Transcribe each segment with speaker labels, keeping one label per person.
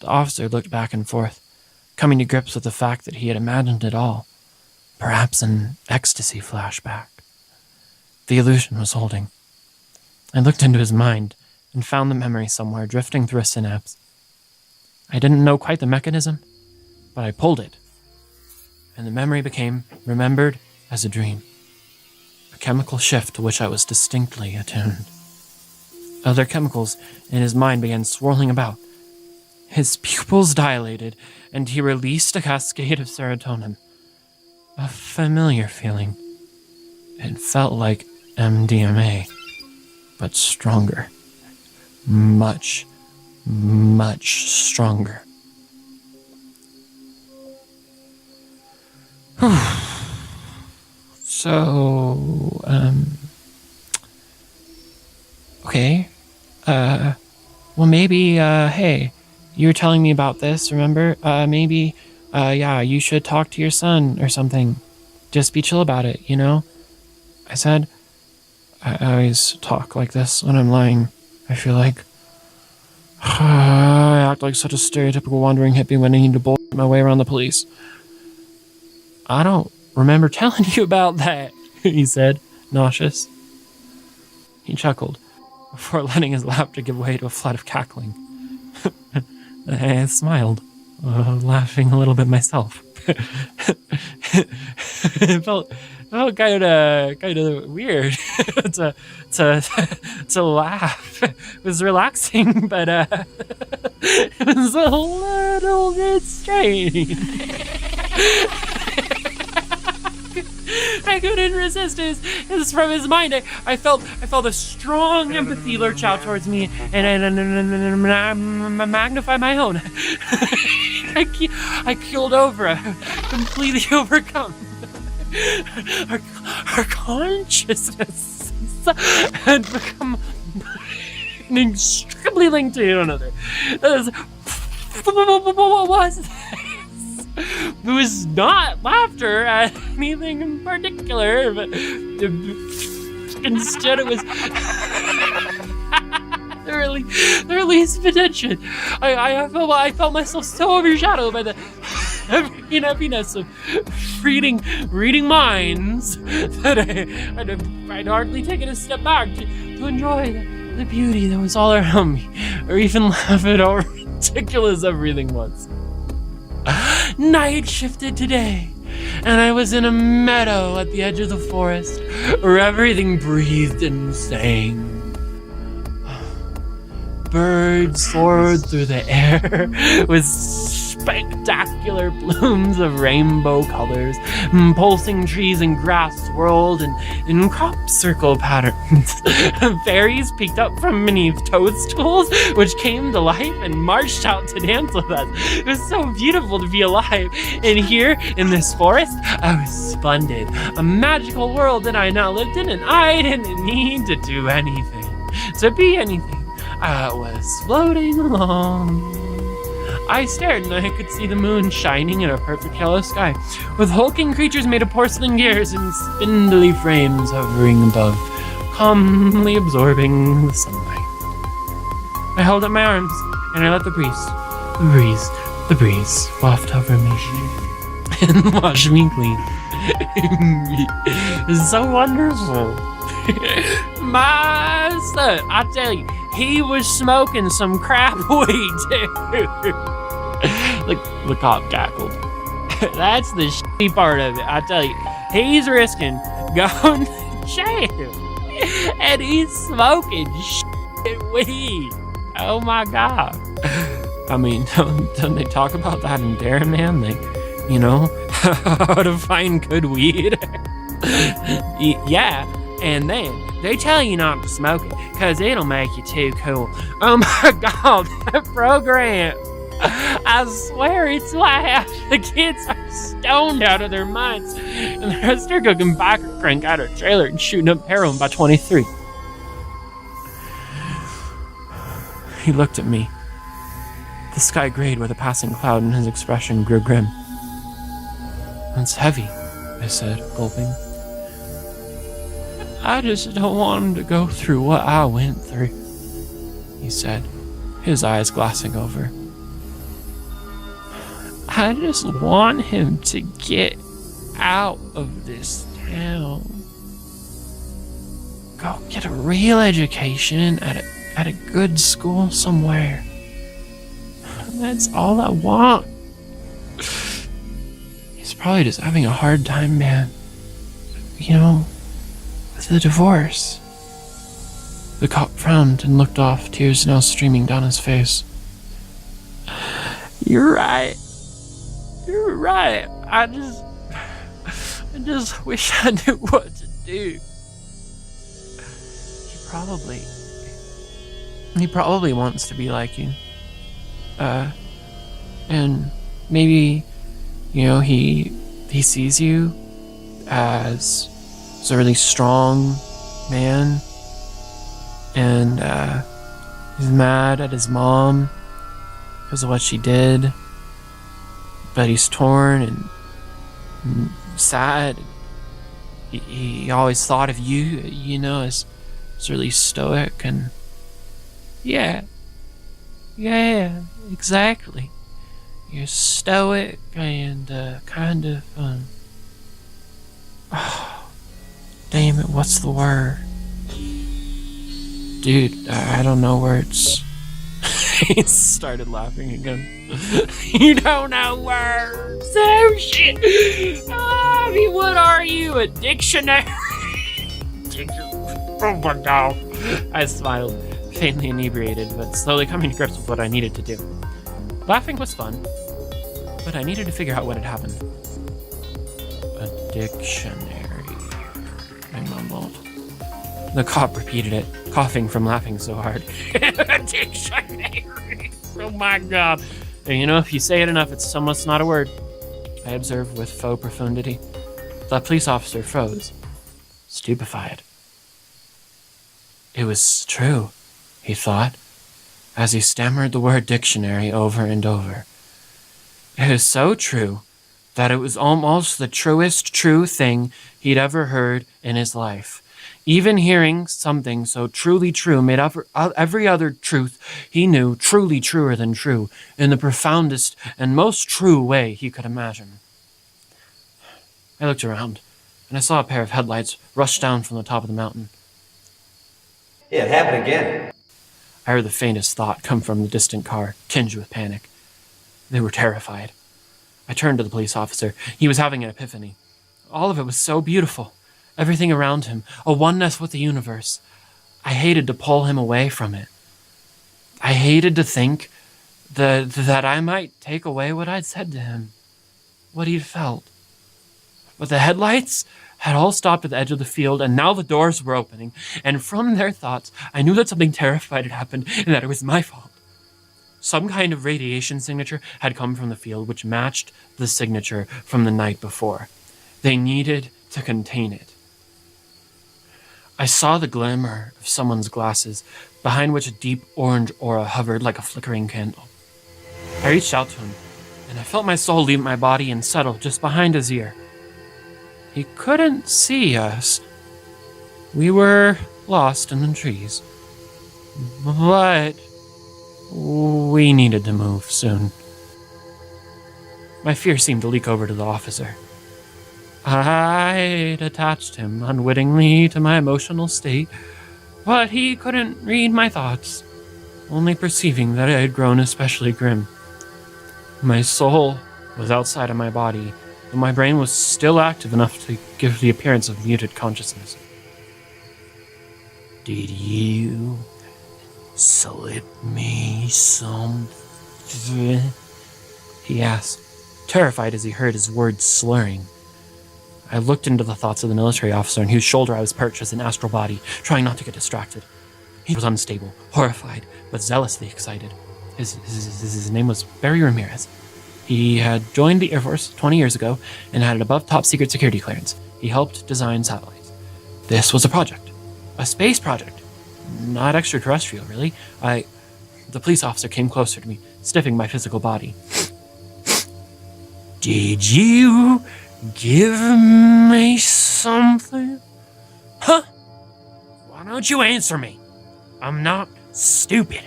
Speaker 1: The officer looked back and forth, coming to grips with the fact that he had imagined it all. Perhaps an ecstasy flashback. The illusion was holding. I looked into his mind and found the memory somewhere drifting through a synapse. I didn't know quite the mechanism, but I pulled it, and the memory became remembered as a dream. A chemical shift to which I was distinctly attuned. Other chemicals in his mind began swirling about. His pupils dilated, and he released a cascade of serotonin. A familiar feeling. It felt like MDMA, but stronger. Much, much stronger. So, okay. Well, maybe, hey, you were telling me about this, remember? Maybe, yeah, you should talk to your son or something. Just be chill about it, you know? I said, I always talk like this when I'm lying, I feel like. I act like such a stereotypical wandering hippie when I need to bullshit my way around the police. I don't remember telling you about that, he said, nauseous. He chuckled, before letting his laughter give way to a flood of cackling. I smiled, laughing a little bit myself. It felt kind of weird to laugh. It was relaxing, but it was a little bit strange. I couldn't resist his from his mind. I felt a strong empathy lurch out towards me, and magnify my own. I keeled over, completely overcome. Our consciousness had become inextricably linked to one another. What was this? It was not laughter at anything in particular, but instead it was the release of attention. I felt myself so overshadowed by the heaviness of reading minds that I'd hardly taken a step back to enjoy the beauty that was all around me, or even laugh at how ridiculous everything was. Night shifted today, and I was in a meadow at the edge of the forest where everything breathed and sang. Birds soared through the air with spectacular plumes of rainbow colors. Pulsing trees and grass swirled in crop circle patterns. Fairies peeked up from beneath toadstools, which came to life and marched out to dance with us. It was so beautiful to be alive. And here, in this forest, I was splendid. A magical world that I now lived in, and I didn't need to do anything, to be anything. I was floating along. I stared, and I could see the moon shining in a perfect yellow sky, with hulking creatures made of porcelain gears and spindly frames hovering above, calmly absorbing the sunlight. I held up my arms, and I let the breeze waft over me and wash me clean. It's so wonderful. My son, I tell you, he was smoking some crap weed too. The cop cackled. That's the shitty part of it, I tell you. He's risking going to jail, and he's smoking shit weed. Oh my god. I mean, don't they talk about that in Dare Man? Like, you know, how to find good weed? Yeah. And then they tell you not to smoke it because it'll make you too cool. Oh my god, that program! I swear it's like the kids are stoned out of their minds and the rest are cooking backer crank out of a trailer and shooting up heroin by 23. He looked at me. The sky grayed with a passing cloud and his expression grew grim. It's heavy, I said, gulping. I just don't want him to go through what I went through, he said, his eyes glassing over. I just want him to get out of this town. Go get a real education at a good school somewhere. That's all I want. He's probably just having a hard time, man. You know, with the divorce. The cop frowned and looked off, tears now streaming down his face. You're right. You're right. I just wish I knew what to do. He probably wants to be like you. And maybe, you know, he sees you as a really strong man, and he's mad at his mom because of what she did, but he's torn and sad. He always thought of you, you know, as really stoic, and yeah, exactly. You're stoic and kind of oh, damn it, what's the word? Dude, I don't know words. He started laughing again. You don't know words. Oh shit. I mean, what are you, a dictionary? Oh my god. I smiled, faintly inebriated, but slowly coming to grips with what I needed to do. Laughing was fun, but I needed to figure out what had happened. A dictionary, I mumbled. The cop repeated it, coughing from laughing so hard. A dictionary! Oh my god. And you know, if you say it enough, it's almost not a word, I observed with faux profundity. The police officer froze, stupefied. It was true, he thought, as he stammered the word dictionary over and over. It was so true that it was almost the truest true thing he'd ever heard in his life. Even hearing something so truly true made up for every other truth he knew truly truer than true, in the profoundest and most true way he could imagine. I looked around, and I saw a pair of headlights rush down from the top of the mountain.
Speaker 2: Yeah, it happened again.
Speaker 1: I heard the faintest thought come from the distant car, tinged with panic. They were terrified. I turned to the police officer. He was having an epiphany. All of it was so beautiful. Everything around him, a oneness with the universe. I hated to pull him away from it. I hated to think that I might take away what I'd said to him, what he'd felt. But the headlights had all stopped at the edge of the field, and now the doors were opening, and from their thoughts, I knew that something terrified had happened, and that it was my fault. Some kind of radiation signature had come from the field, which matched the signature from the night before. They needed to contain it. I saw the glimmer of someone's glasses, behind which a deep orange aura hovered like a flickering candle. I reached out to him, and I felt my soul leave my body and settle just behind his ear. He couldn't see us. We were lost in the trees. But we needed to move soon. My fear seemed to leak over to the officer. I'd attached him unwittingly to my emotional state, but he couldn't read my thoughts, only perceiving that I had grown especially grim. My soul was outside of my body, but my brain was still active enough to give the appearance of muted consciousness. Did you slip me something? He asked, terrified as he heard his words slurring. I looked into the thoughts of the military officer on whose shoulder I was perched as an astral body, trying not to get distracted. He was unstable, horrified, but zealously excited. His name was Barry Ramirez. He had joined the Air Force 20 years ago and had an above top secret security clearance. He helped design satellites. This was a project. A space project. Not extraterrestrial, really. The police officer came closer to me, sniffing my physical body. Did you give me something? Huh? Why don't you answer me? I'm not stupid.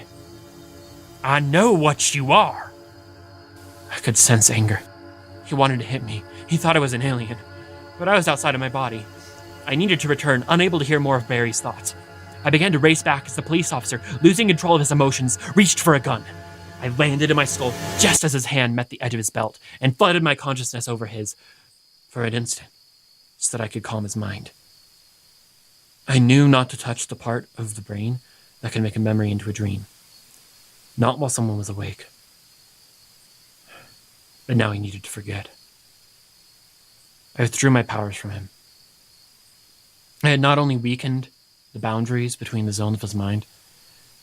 Speaker 1: I know what you are. I could sense anger. He wanted to hit me. He thought I was an alien. But I was outside of my body. I needed to return, unable to hear more of Barry's thoughts. I began to race back as the police officer, losing control of his emotions, reached for a gun. I landed in my skull just as his hand met the edge of his belt and flooded my consciousness over his for an instant, so that I could calm his mind. I knew not to touch the part of the brain that can make a memory into a dream. Not while someone was awake. But now he needed to forget. I withdrew my powers from him. I had not only weakened the boundaries between the zones of his mind,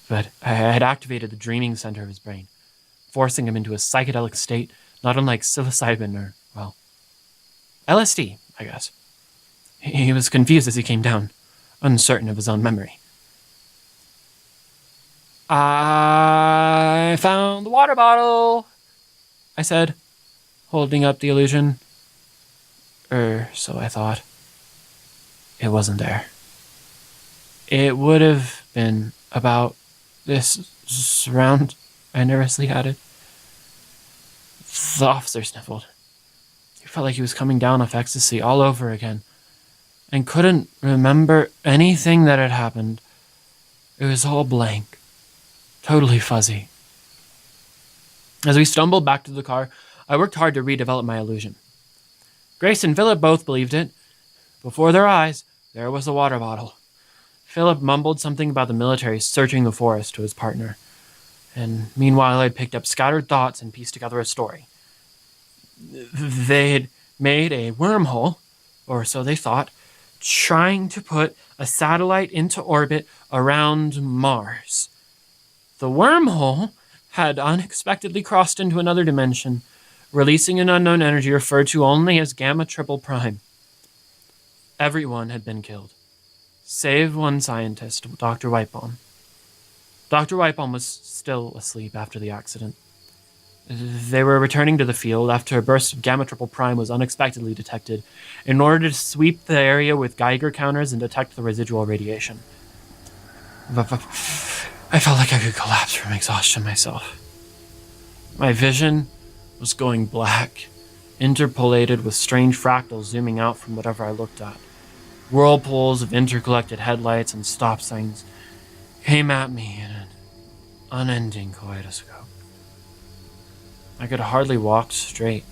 Speaker 1: but I had activated the dreaming center of his brain, forcing him into a psychedelic state not unlike psilocybin or, well, LSD, I guess. He was confused as he came down, uncertain of his own memory. I found the water bottle, I said, holding up the illusion. So I thought. It wasn't there. It would have been about this round, I nervously added. The officer sniffled. He felt like he was coming down off ecstasy all over again, and couldn't remember anything that had happened. It was all blank, totally fuzzy. As we stumbled back to the car, I worked hard to redevelop my illusion. Grace and Philip both believed it. Before their eyes, there was a water bottle. Philip mumbled something about the military searching the forest to his partner, and meanwhile I'd picked up scattered thoughts and pieced together a story. They had made a wormhole, or so they thought, trying to put a satellite into orbit around Mars. The wormhole had unexpectedly crossed into another dimension, releasing an unknown energy referred to only as Gamma Triple Prime. Everyone had been killed, save one scientist, Dr. Whitebaum. Dr. Whitebaum was still asleep after the accident. They were returning to the field after a burst of Gamma Triple Prime was unexpectedly detected in order to sweep the area with Geiger counters and detect the residual radiation. I felt like I could collapse from exhaustion myself. My vision was going black, interpolated with strange fractals zooming out from whatever I looked at. Whirlpools of interconnected headlights and stop signs came at me in an unending kaleidoscope. I could hardly walk straight.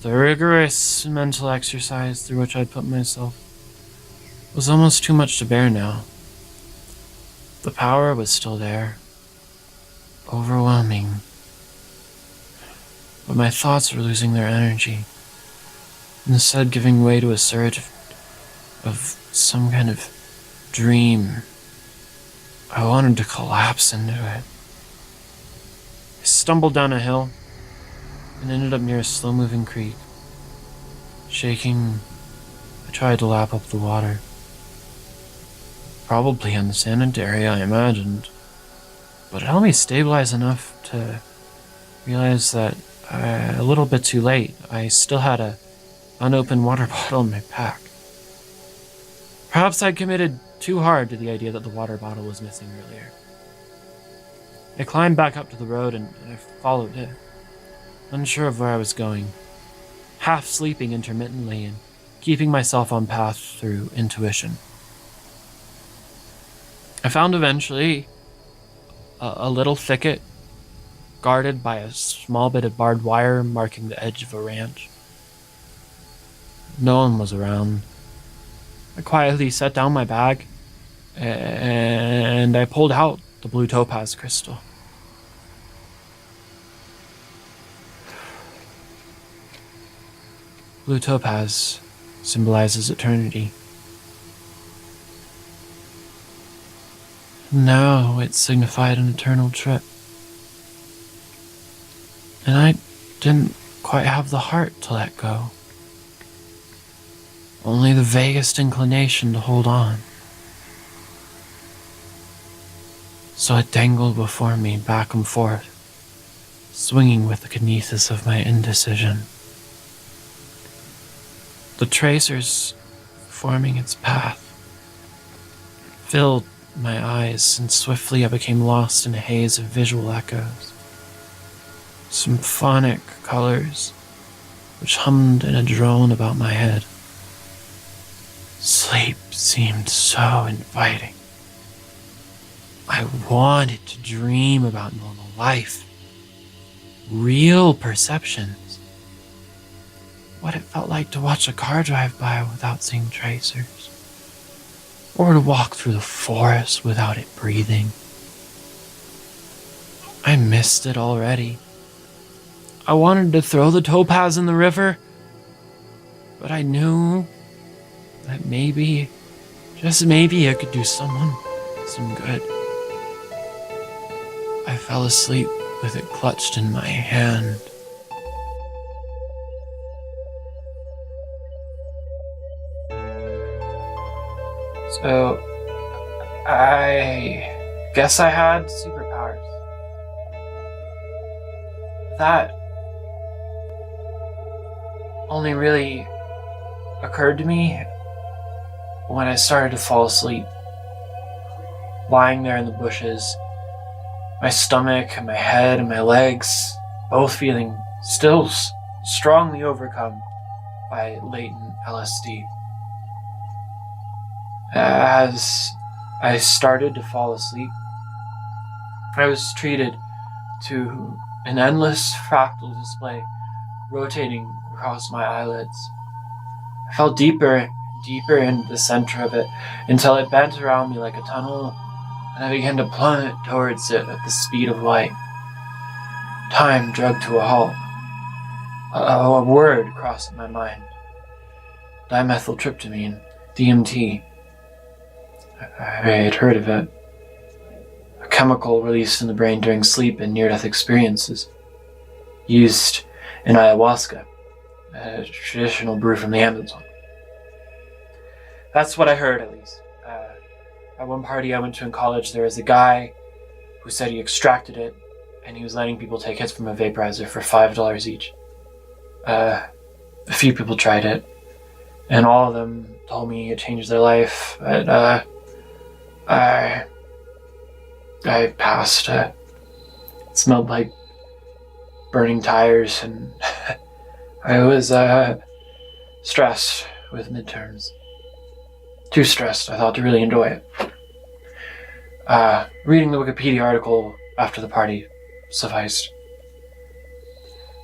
Speaker 1: The rigorous mental exercise through which I'd put myself was almost too much to bear now. The power was still there, overwhelming, but my thoughts were losing their energy, instead giving way to a surge of some kind of dream. I wanted to collapse into it. I stumbled down a hill and ended up near a slow-moving creek. Shaking, I tried to lap up the water. Probably unsanitary, I imagined, but it helped me stabilize enough to realize that a little bit too late, I still had an unopened water bottle in my pack. Perhaps I'd committed too hard to the idea that the water bottle was missing earlier. I climbed back up to the road and I followed it, unsure of where I was going, half sleeping intermittently and keeping myself on path through intuition. I found eventually a little thicket guarded by a small bit of barbed wire marking the edge of a ranch. No one was around. I quietly set down my bag and I pulled out the blue topaz crystal. Blue topaz symbolizes eternity. Now it signified an eternal trip. And I didn't quite have the heart to let go. Only the vaguest inclination to hold on. So it dangled before me back and forth, swinging with the kinesis of my indecision. The tracers forming its path filled my eyes, and swiftly I became lost in a haze of visual echoes. symphonic colors which hummed in a drone about my head. Sleep seemed so inviting. I wanted to dream about normal life, real perceptions, what it felt like to watch a car drive by without seeing tracers, or to walk through the forest without it breathing. I missed it already. I wanted to throw the topaz in the river, but I knew that maybe, just maybe, I could do someone some good. I fell asleep with it clutched in my hand. So, I guess I had superpowers. That only really occurred to me when I started to fall asleep, lying there in the bushes, my stomach and my head and my legs both feeling still strongly overcome by latent LSD. As I started to fall asleep, I was treated to an endless fractal display rotating across my eyelids. I fell deeper and deeper into the center of it until it bent around me like a tunnel, and I began to plummet towards it at the speed of light. Time dragged to a halt. A word crossed my mind. Dimethyltryptamine, DMT. I had heard of it. A chemical released in the brain during sleep and near-death experiences. Used in ayahuasca, a traditional brew from the Amazon. That's what I heard, at least. At one party I went to in college, there was a guy who said he extracted it, and he was letting people take hits from a vaporizer for $5 each. A few people tried it, and all of them told me it changed their life, but I passed. It smelled like burning tires, and I was stressed with midterms. Too stressed, I thought, to really enjoy it. Reading the Wikipedia article after the party sufficed.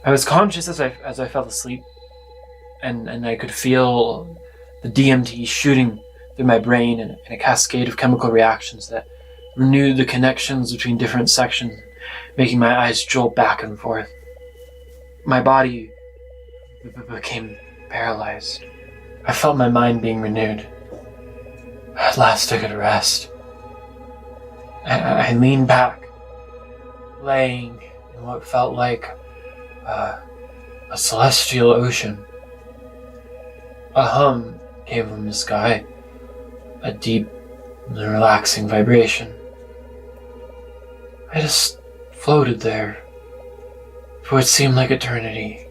Speaker 1: I was conscious as I fell asleep, and I could feel the DMT shooting through my brain in a cascade of chemical reactions that renewed the connections between different sections, making my eyes jolt back and forth. My body became paralyzed. I felt my mind being renewed. At last I could rest. I leaned back, laying in what felt like a celestial ocean. A hum came from the sky, a deep and relaxing vibration. I just floated there for what seemed like eternity,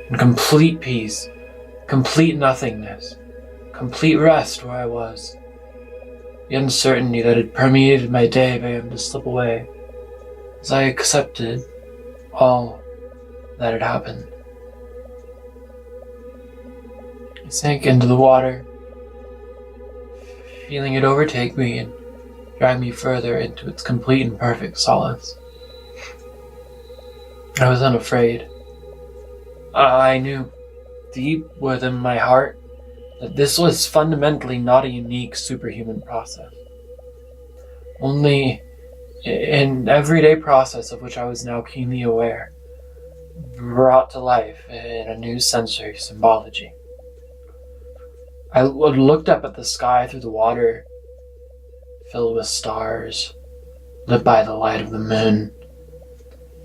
Speaker 1: in complete peace, complete nothingness, complete rest where I was. The uncertainty that had permeated my day began to slip away as I accepted all that had happened. I sank into the water, feeling it overtake me and drag me further into its complete and perfect solace. I was unafraid. I knew deep within my heart that this was fundamentally not a unique superhuman process. Only an everyday process of which I was now keenly aware, brought to life in a new sensory symbology. I looked up at the sky through the water, filled with stars, lit by the light of the moon.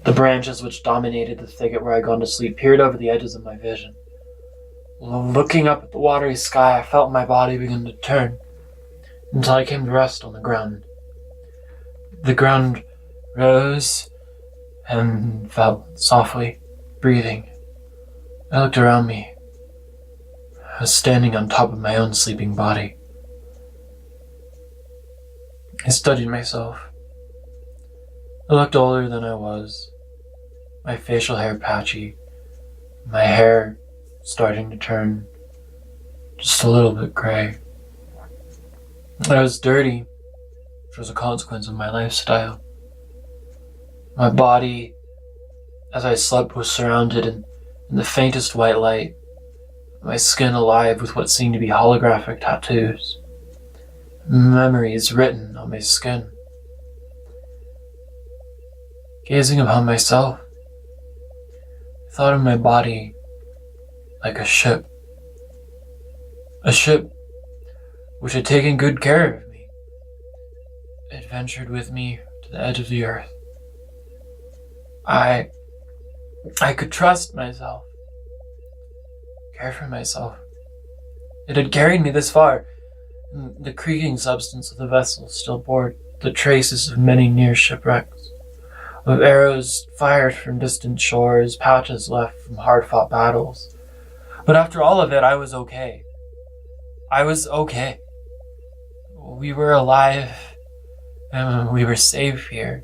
Speaker 1: The branches which dominated the thicket where I had gone to sleep peered over the edges of my vision. Looking up at the watery sky, I felt my body begin to turn until I came to rest on the ground. The ground rose and fell softly, breathing. I looked around me. I was standing on top of my own sleeping body. I studied myself. I looked older than I was. my facial hair patchy, my hair starting to turn just a little bit gray. I was dirty, which was a consequence of my lifestyle. My body, as I slept, was surrounded in the faintest white light, my skin alive with what seemed to be holographic tattoos. Memories written on my skin. Gazing upon myself, I thought of my body like a ship. A ship which had taken good care of me. It ventured with me to the edge of the earth. I could trust myself, care for myself. It had carried me this far. The creaking substance of the vessel still bore the traces of many near shipwrecks, of arrows fired from distant shores, patches left from hard-fought battles. But after all of it, I was okay. I was okay. We were alive, and we were safe here,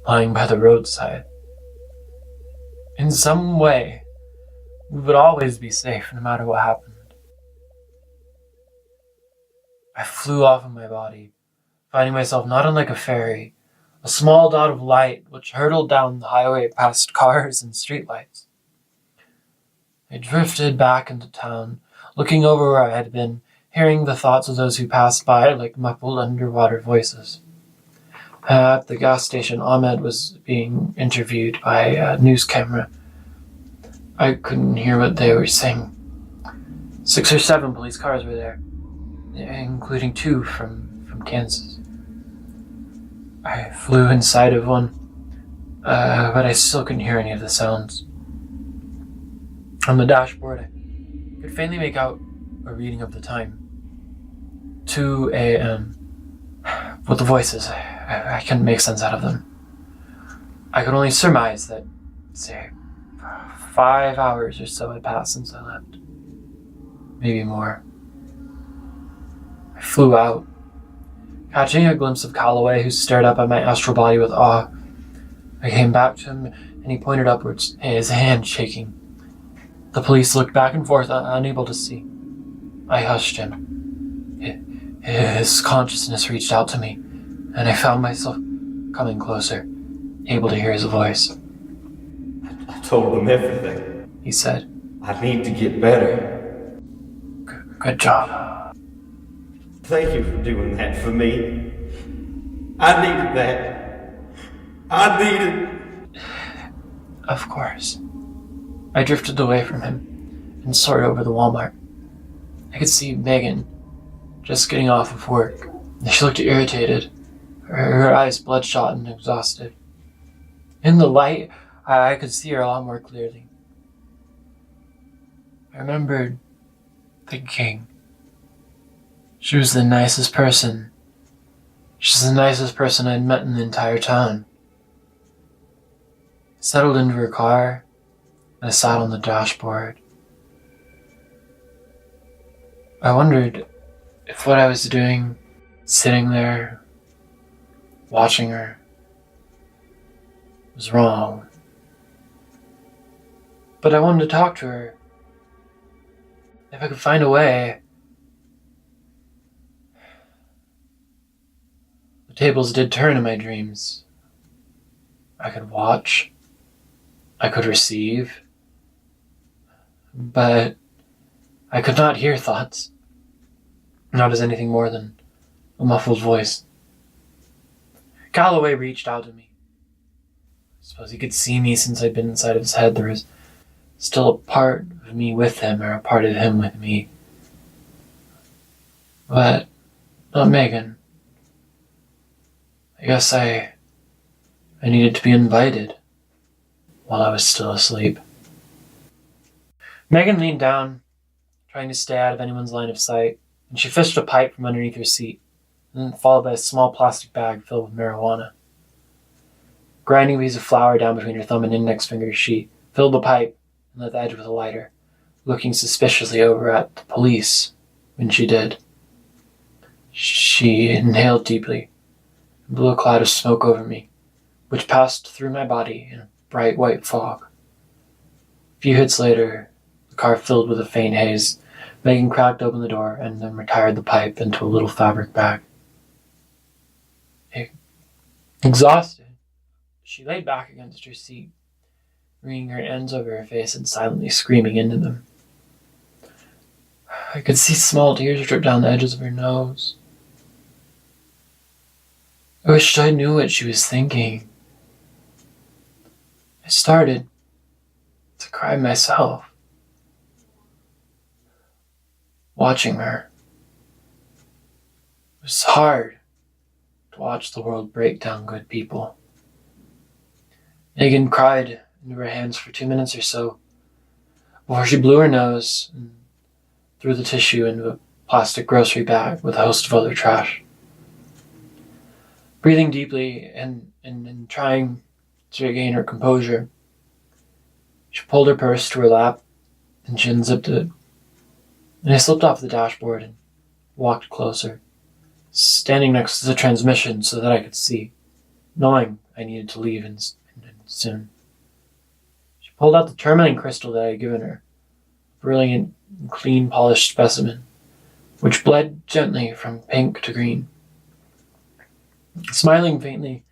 Speaker 1: lying by the roadside. In some way, we would always be safe no matter what happened. I flew off of my body, finding myself not unlike a fairy, a small dot of light which hurtled down the highway past cars and streetlights. I drifted back into town, looking over where I had been, hearing the thoughts of those who passed by like muffled underwater voices. At the gas station, Ahmed was being interviewed by a news camera. I couldn't hear what they were saying. 6 or 7 police cars were there, including 2 from Kansas. I flew inside of one, but I still couldn't hear any of the sounds. On the dashboard, I could faintly make out a reading of the time. 2 a.m. With the voices, I couldn't make sense out of them. I could only surmise that, say, 5 hours or so had passed since I left. Maybe more. I flew out, catching a glimpse of Calloway, who stared up at my astral body with awe. I came back to him, and he pointed upwards, his hand shaking. The police looked back and forth, unable to see. I hushed him. His consciousness reached out to me, and I found myself coming closer, able to hear his voice.
Speaker 2: I told them everything.
Speaker 1: He said,
Speaker 2: I need to get better.
Speaker 1: Good job.
Speaker 2: Thank you for doing that for me. I needed that. I needed...
Speaker 1: Of course. I drifted away from him and soared over the Walmart. I could see Megan just getting off of work. She looked irritated, her eyes bloodshot and exhausted. In the light, I could see her a lot more clearly. I remembered thinking, she was the nicest person. She's the nicest person I'd met in the entire town. I settled into her car, and I sat on the dashboard. I wondered if what I was doing, sitting there, watching her, was wrong. But I wanted to talk to her. If I could find a way. The tables did turn in my dreams. I could watch. I could receive. But I could not hear thoughts. Not as anything more than a muffled voice. Calloway reached out to me. I suppose he could see me since I'd been inside of his head. There was still a part of me with him, or a part of him with me. But not Megan. I guess I needed to be invited while I was still asleep. Megan leaned down, trying to stay out of anyone's line of sight, and she fished a pipe from underneath her seat, and then followed by a small plastic bag filled with marijuana. Grinding a piece of flour down between her thumb and index finger, she filled the pipe and lit the edge with a lighter, looking suspiciously over at the police when she did. She inhaled deeply and blew a cloud of smoke over me, which passed through my body
Speaker 3: bright white fog. A few hits later, the car filled with a faint haze. Megan cracked open the door and then retired the pipe into a little fabric bag. Exhausted, she laid back against her seat, wringing her hands over her face and silently screaming into them. I could see small tears drip down the edges of her nose. I wished I knew what she was thinking. I started to cry myself, watching her. It was hard to watch the world break down good people. Megan cried into her hands for 2 minutes or so before she blew her nose and threw the tissue into a plastic grocery bag with a host of other trash. Breathing deeply and trying to regain her composure, she pulled her purse to her lap and she unzipped it. And I slipped off the dashboard and walked closer, standing next to the transmission so that I could see, knowing I needed to leave and soon. She pulled out the tourmaline crystal that I had given her, a brilliant, clean, polished specimen, which bled gently from pink to green. Smiling faintly,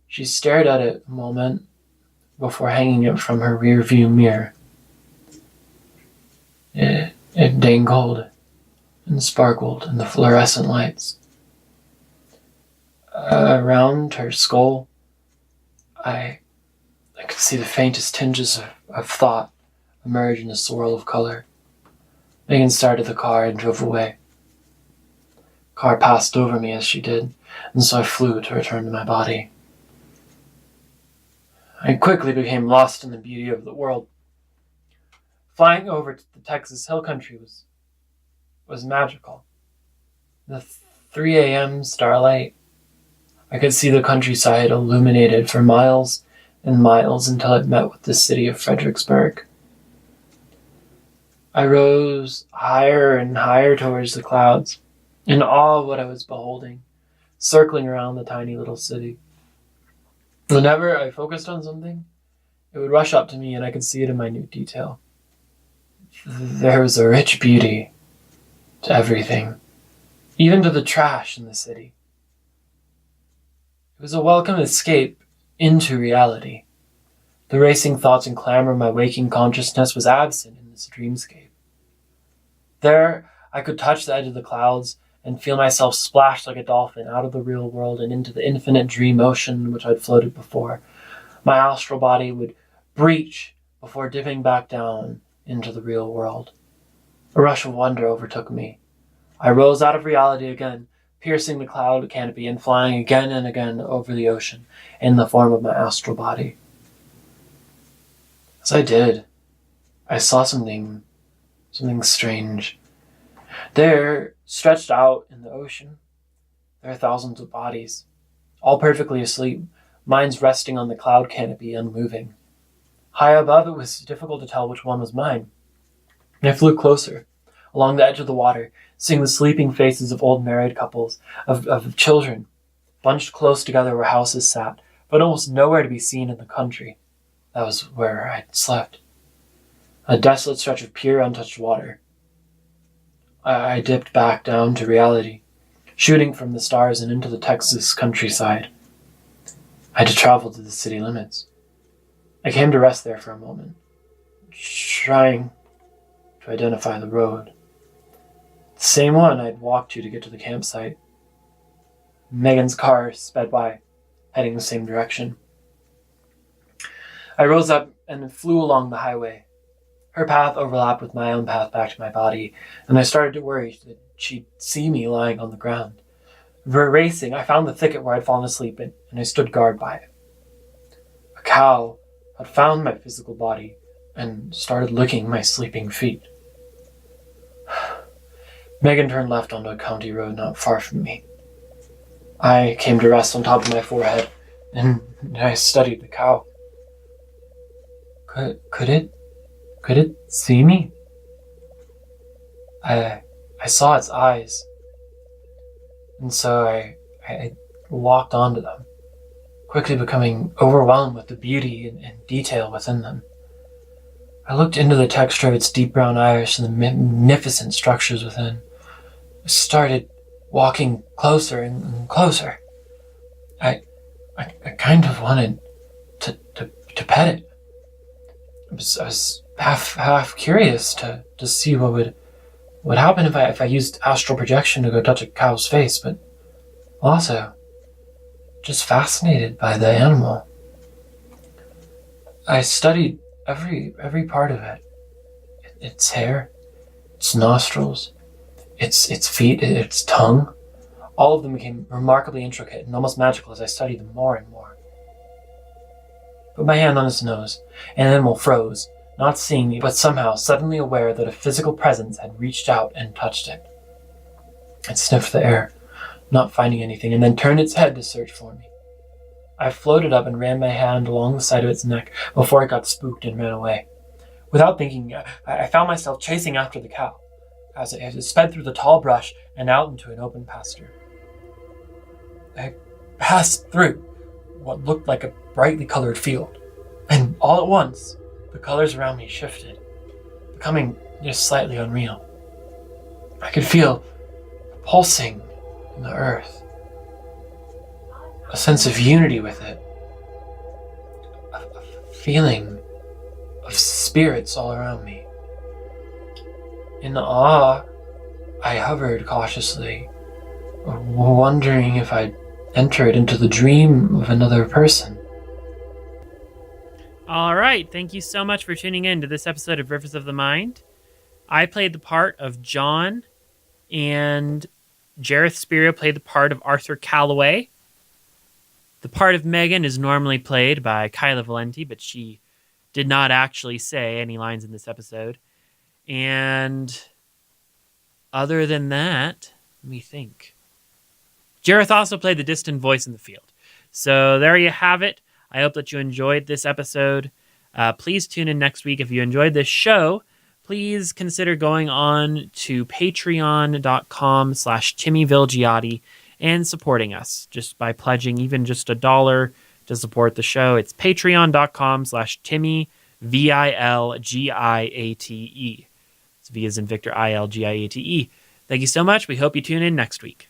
Speaker 3: she stared at it a moment before hanging it from her rear view mirror. It dangled and sparkled in the fluorescent lights. Around her skull, I could see the faintest tinges of thought emerge in a swirl of color. Megan started the car and drove away. The car passed over me as she did, and so I flew to return to my body. I quickly became lost in the beauty of the world. Flying over to the Texas Hill Country was magical. The 3 a.m. starlight, I could see the countryside illuminated for miles and miles until it met with the city of Fredericksburg. I rose higher and higher towards the clouds, in awe of what I was beholding, circling around the tiny little city. Whenever I focused on something, it would rush up to me and I could see it in minute detail. There was a rich beauty to everything, even to the trash in the city. It was a welcome escape into reality. The racing thoughts and clamor of my waking consciousness was absent in this dreamscape. There, I could touch the edge of the clouds and feel myself splashed like a dolphin out of the real world and into the infinite dream ocean in which I'd floated before. My astral body would breach before dipping back down into the real world. A rush of wonder overtook me. I rose out of reality again, piercing the cloud canopy and flying again and again over the ocean in the form of my astral body. As I did, I saw something strange. There, stretched out in the ocean, there are thousands of bodies, all perfectly asleep, minds resting on the cloud canopy, unmoving. High above, it was difficult to tell which one was mine. I flew closer, along the edge of the water, seeing the sleeping faces of old married couples, of children, bunched close together where houses sat, but almost nowhere to be seen in the country. That was where I'd slept. A desolate stretch of pure, untouched water. I dipped back down to reality, shooting from the stars and into the Texas countryside. I had to travel to the city limits. I came to rest there for a moment, trying to identify the road. The same one I'd walked to get to the campsite. Megan's car sped by, heading the same direction. I rose up and flew along the highway. Her path overlapped with my own path back to my body, and I started to worry that she'd see me lying on the ground. Racing, I found the thicket where I'd fallen asleep and I stood guard by it. A cow had found my physical body and started licking my sleeping feet. Megan turned left onto a county road not far from me. I came to rest on top of my forehead, and I studied the cow. Could it see me? I saw its eyes, and so I locked onto them, quickly becoming overwhelmed with the beauty and detail within them. I looked into the texture of its deep brown iris and the magnificent structures within. I started walking closer and closer. I kind of wanted to pet it. I was half curious to see what would happen if I used astral projection to go touch a cow's face, but also just fascinated by the animal. I studied every part of it. Its hair, its nostrils, its feet, its tongue. All of them became remarkably intricate and almost magical as I studied them more and more. Put my hand on its nose, and the animal froze, not seeing me, but somehow suddenly aware that a physical presence had reached out and touched it. It sniffed the air, not finding anything, and then turned its head to search for me. I floated up and ran my hand along the side of its neck before it got spooked and ran away. Without thinking, I found myself chasing after the cow as it sped through the tall brush and out into an open pasture. I passed through what looked like a brightly colored field, and all at once, the colors around me shifted, becoming just slightly unreal. I could feel pulsing in the earth, a sense of unity with it, a feeling of spirits all around me. In awe, I hovered cautiously, wondering if I'd entered into the dream of another person.
Speaker 1: All right. Thank you so much for tuning in to this episode of Rivers of the Mind. I played the part of John, and Jareth Spira played the part of Arthur Calloway. The part of Megan is normally played by Kyla Valenti, but she did not actually say any lines in this episode. And other than that, let me think. Jareth also played the distant voice in the field. So there you have it. I hope that you enjoyed this episode. Please tune in next week. If you enjoyed this show, please consider going on to patreon.com/TimmyVilgiati and supporting us just by pledging even just $1 to support the show. It's patreon.com/TimmyVilgiate. It's V as in Victor, ILGIATE. Thank you so much. We hope you tune in next week.